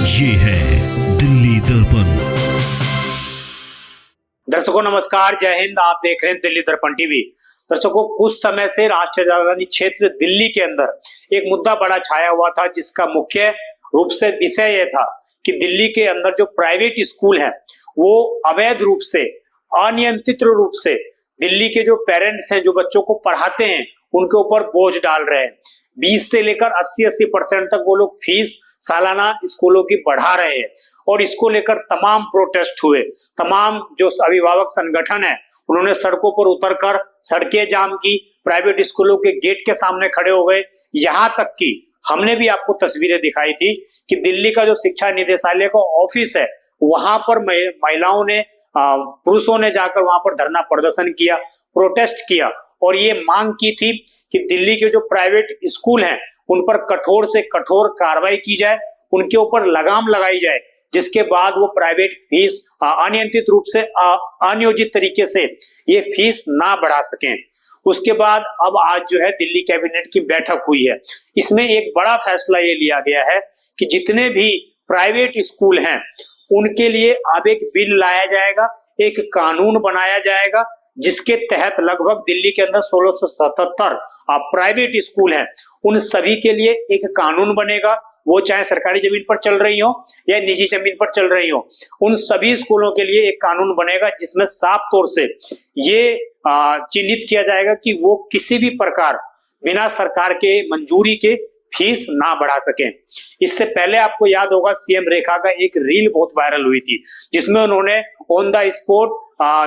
ये है दिल्ली दर्पण। दर्शकों नमस्कार, जय हिंद। आप देख रहे हैं दिल्ली दर्पण टीवी। दर्शकों, कुछ समय से राष्ट्रीय राजधानी क्षेत्र दिल्ली के अंदर एक मुद्दा बड़ा छाया हुआ था, जिसका मुख्य रूप से विषय यह था कि दिल्ली के अंदर जो प्राइवेट स्कूल हैं वो अवैध रूप से, अनियंत्रित रूप से दिल्ली के जो पेरेंट्स हैं, जो बच्चों को पढ़ाते हैं, उनके ऊपर बोझ डाल रहे हैं। 20 से लेकर 80% तक वो लोग फीस सालाना स्कूलों की बढ़ा रहे हैं और इसको लेकर तमाम प्रोटेस्ट हुए। तमाम जो अभिभावक संगठन है उन्होंने सड़कों पर उतरकर सड़कें जाम की, प्राइवेट स्कूलों के गेट के सामने खड़े हो गए। यहाँ तक कि हमने भी आपको तस्वीरें दिखाई थी कि दिल्ली का जो शिक्षा निदेशालय का ऑफिस है वहां पर महिलाओं ने, पुरुषों ने जाकर वहां पर धरना प्रदर्शन किया, प्रोटेस्ट किया और ये मांग की थी कि दिल्ली के जो प्राइवेट स्कूल हैं उन पर कठोर से कठोर कार्रवाई की जाए, उनके ऊपर लगाम लगाई जाए, जिसके बाद वो प्राइवेट फीस अनियंत्रित रूप से, अनियोजित तरीके से ये फीस ना बढ़ा सकें। उसके बाद अब आज जो है दिल्ली कैबिनेट की बैठक हुई है। इसमें एक बड़ा फैसला ये लिया गया है कि जितने भी प्राइवेट स्कूल हैं उनके लिए अब एक बिल लाया जाएगा, एक कानून बनाया जाएगा, जिसके तहत लगभग दिल्ली के अंदर 1677 प्राइवेट स्कूल हैं, उन सभी के लिए एक कानून बनेगा। वो चाहे सरकारी जमीन पर चल रही हो या निजी जमीन पर चल रही हो, उन सभी स्कूलों के लिए एक कानून बनेगा जिसमें साफ तौर से ये चिन्हित किया जाएगा कि वो किसी भी प्रकार बिना सरकार के मंजूरी के फीस ना बढ़ा सकें। इससे पहले आपको याद होगा सीएम रेखा का एक रील बहुत वायरल हुई थी, जिसमें उन्होंने ऑन द स्पॉट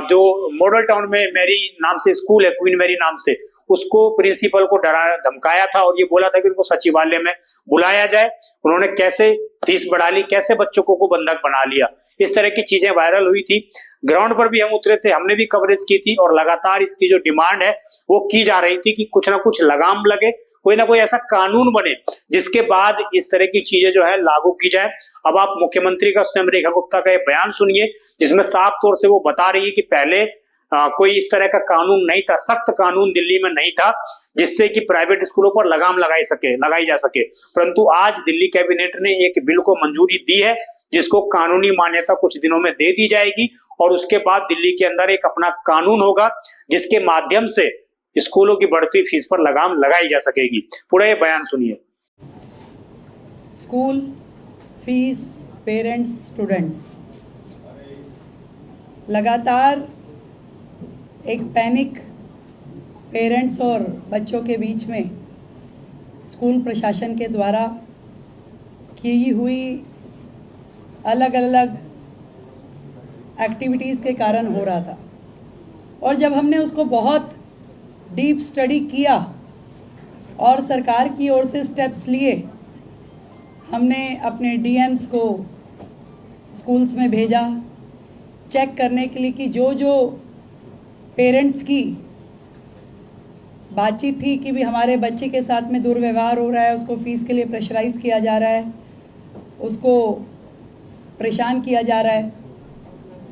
जो मॉडल टाउन में मैरी नाम से स्कूल है, क्वीन मैरी नाम से, उसको प्रिंसिपल को डरा धमकाया था और ये बोला था कि उनको सचिवालय में बुलाया जाए। उन्होंने कैसे फीस बढ़ा ली, कैसे बच्चों को बंधक बना लिया, इस तरह की चीजें वायरल हुई थी। ग्राउंड पर भी हम उतरे थे, हमने भी कवरेज की थी और लगातार इसकी जो डिमांड है वो की जा रही थी कि कुछ ना कुछ लगाम लगे, कोई ना कोई ऐसा कानून बने जिसके बाद इस तरह की चीजें जो है लागू की जाए। अब आप मुख्यमंत्री का स्वयं रेखा गुप्ता का ये बयान सुनिए, जिसमें साफ तौर से वो बता रही है कि पहले कोई इस तरह का कानून नहीं था, सख्त कानून दिल्ली में नहीं था जिससे कि प्राइवेट स्कूलों पर लगाम लगाई जा सके। परंतु आज दिल्ली कैबिनेट ने एक बिल को मंजूरी दी है, जिसको कानूनी मान्यता कुछ दिनों में दे दी जाएगी और उसके बाद दिल्ली के अंदर एक अपना कानून होगा जिसके माध्यम से स्कूलों की बढ़ती फीस पर लगाम लगाई जा सकेगी। पूरा ये बयान सुनिए। स्कूल फीस, पेरेंट्स, स्टूडेंट्स, लगातार एक पैनिक पेरेंट्स और बच्चों के बीच में स्कूल प्रशासन के द्वारा की हुई अलग अलग एक्टिविटीज़ के कारण हो रहा था। और जब हमने उसको बहुत डीप स्टडी किया और सरकार की ओर से स्टेप्स लिए, हमने अपने डीएम्स को स्कूल्स में भेजा चेक करने के लिए कि जो पेरेंट्स की बातचीत थी कि भी हमारे बच्चे के साथ में दुर्व्यवहार हो रहा है, उसको फ़ीस के लिए प्रेशराइज़ किया जा रहा है, उसको परेशान किया जा रहा है,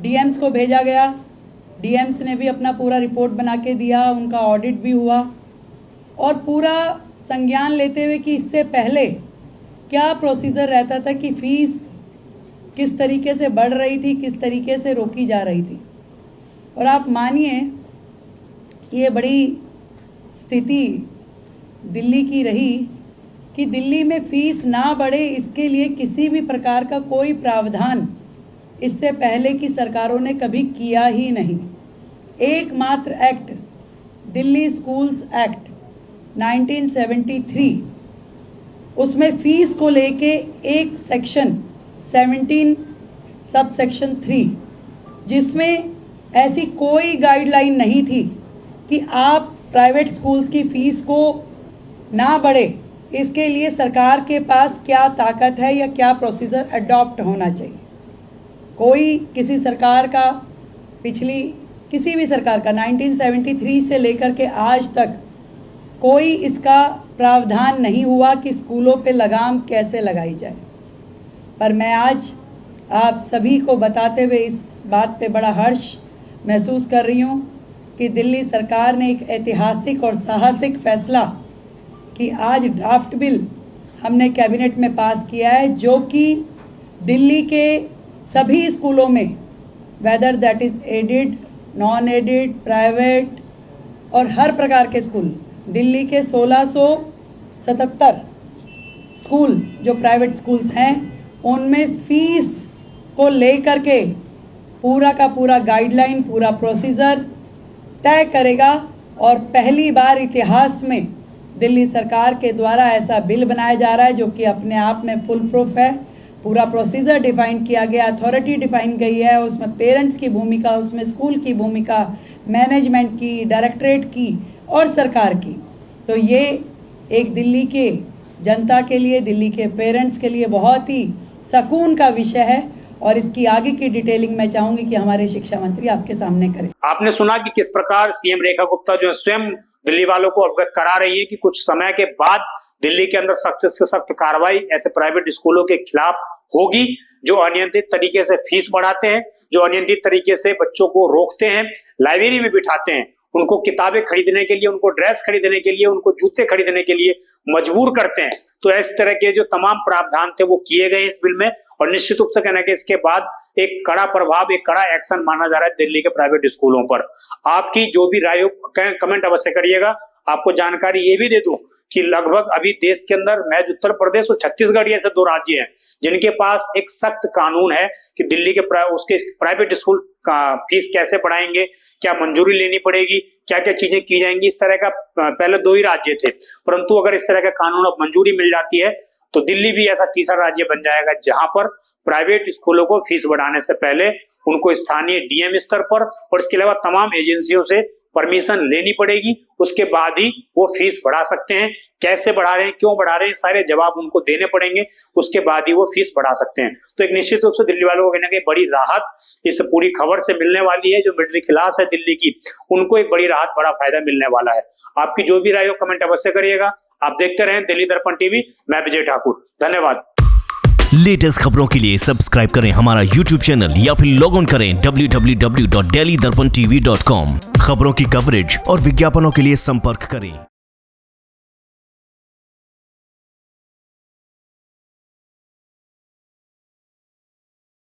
डीएम्स को भेजा गया। डीएम्स ने भी अपना पूरा रिपोर्ट बना के दिया, उनका ऑडिट भी हुआ और पूरा संज्ञान लेते हुए कि इससे पहले क्या प्रोसीजर रहता था कि फ़ीस किस तरीके से बढ़ रही थी, किस तरीके से रोकी जा रही थी। और आप मानिए ये बड़ी स्थिति दिल्ली की रही कि दिल्ली में फ़ीस ना बढ़े, इसके लिए किसी भी प्रकार का कोई प्रावधान इससे पहले की सरकारों ने कभी किया ही नहीं। एकमात्र एक्ट, दिल्ली स्कूल्स एक्ट 1973, उसमें फ़ीस को लेके एक सेक्शन 17 सब सेक्शन 3, जिसमें ऐसी कोई गाइडलाइन नहीं थी कि आप प्राइवेट स्कूल्स की फ़ीस को ना बढ़े, इसके लिए सरकार के पास क्या ताकत है या क्या प्रोसीजर अडॉप्ट होना चाहिए। कोई किसी सरकार का, पिछली किसी भी सरकार का 1973 से लेकर के आज तक कोई इसका प्रावधान नहीं हुआ कि स्कूलों पे लगाम कैसे लगाई जाए। पर मैं आज आप सभी को बताते हुए इस बात पे बड़ा हर्ष महसूस कर रही हूँ कि दिल्ली सरकार ने एक ऐतिहासिक और साहसिक फैसला कि आज ड्राफ्ट बिल हमने कैबिनेट में पास किया है, जो कि दिल्ली के सभी स्कूलों में, whether that is aided, non aided, private और हर प्रकार के स्कूल, दिल्ली के 1677 स्कूल जो प्राइवेट स्कूल्स हैं, उनमें फ़ीस को लेकर के पूरा का पूरा गाइडलाइन, पूरा प्रोसीजर तय करेगा। और पहली बार इतिहास में दिल्ली सरकार के द्वारा ऐसा बिल बनाया जा रहा है जो कि अपने आप में फुल प्रूफ है। पूरा प्रोसीजर डिफाइन किया गया, अथॉरिटी डिफाइन गई है, उसमें पेरेंट्स की भूमिका, उसमें स्कूल की भूमिका, मैनेजमेंट की, डायरेक्टरेट की और सरकार की। तो ये एक दिल्ली के जनता के लिए, दिल्ली के पेरेंट्स के लिए बहुत ही सुकून का विषय है और इसकी आगे की डिटेलिंग मैं चाहूंगी कि हमारे शिक्षा मंत्री आपके सामने करें। आपने सुना कि किस प्रकार सीएम रेखा गुप्ता जो है स्वयं दिल्ली वालों को अवगत करा रही है कि कुछ समय के बाद दिल्ली के अंदर सख्त से सख्त कार्रवाई ऐसे प्राइवेट स्कूलों के खिलाफ होगी जो अनियंत्रित तरीके से फीस बढ़ाते हैं, जो अनियंत्रित तरीके से बच्चों को रोकते हैं, लाइब्रेरी में बिठाते हैं, उनको किताबें खरीदने के लिए, उनको ड्रेस खरीदने के लिए, उनको जूते खरीदने के लिए मजबूर करते हैं। तो इस तरह के जो तमाम प्रावधान थे वो किए गए इस बिल में और निश्चित रूप से कहना है कि इसके बाद एक कड़ा प्रभाव, एक कड़ा एक्शन माना जा रहा है दिल्ली के प्राइवेट स्कूलों पर। आपकी जो भी राय हो कमेंट अवश्य करिएगा। आपको जानकारी ये भी दे दूं कि लगभग अभी देश के अंदर महज उत्तर प्रदेश और छत्तीसगढ़ ऐसे दो राज्य हैं जिनके पास एक सख्त कानून है कि दिल्ली के उसके प्राइवेट स्कूल का फीस कैसे बढ़ाएंगे, क्या मंजूरी लेनी पड़ेगी, क्या क्या चीजें की जाएंगी। इस तरह का पहले दो ही राज्य थे, परंतु अगर इस तरह का कानून अब मंजूरी मिल जाती है तो दिल्ली भी ऐसा तीसरा राज्य बन जाएगा जहां पर प्राइवेट स्कूलों को फीस बढ़ाने से पहले उनको स्थानीय डीएम स्तर पर और इसके अलावा तमाम एजेंसियों से परमिशन लेनी पड़ेगी। उसके बाद ही वो फीस बढ़ा सकते हैं। कैसे बढ़ा रहे हैं, क्यों बढ़ा रहे हैं, सारे जवाब उनको देने पड़ेंगे। उसके बाद ही वो फीस बढ़ा सकते हैं। तो एक निश्चित रूप से दिल्ली वालों को कहना कि बड़ी राहत इस पूरी खबर से मिलने वाली है। जो मिलिट्री क्लास है दिल्ली की, उनको एक बड़ी राहत, बड़ा फायदा मिलने वाला है। आपकी जो भी राय हो कमेंट अवश्य करिएगा। आप देखते रहें दिल्ली दर्पण टीवी। मैं विजय ठाकुर, धन्यवाद। लेटेस्ट खबरों के लिए सब्सक्राइब करें हमारा YouTube चैनल या फिर लॉग ऑन करें www.delhidarpantv.com। खबरों की कवरेज और विज्ञापनों के लिए संपर्क करें।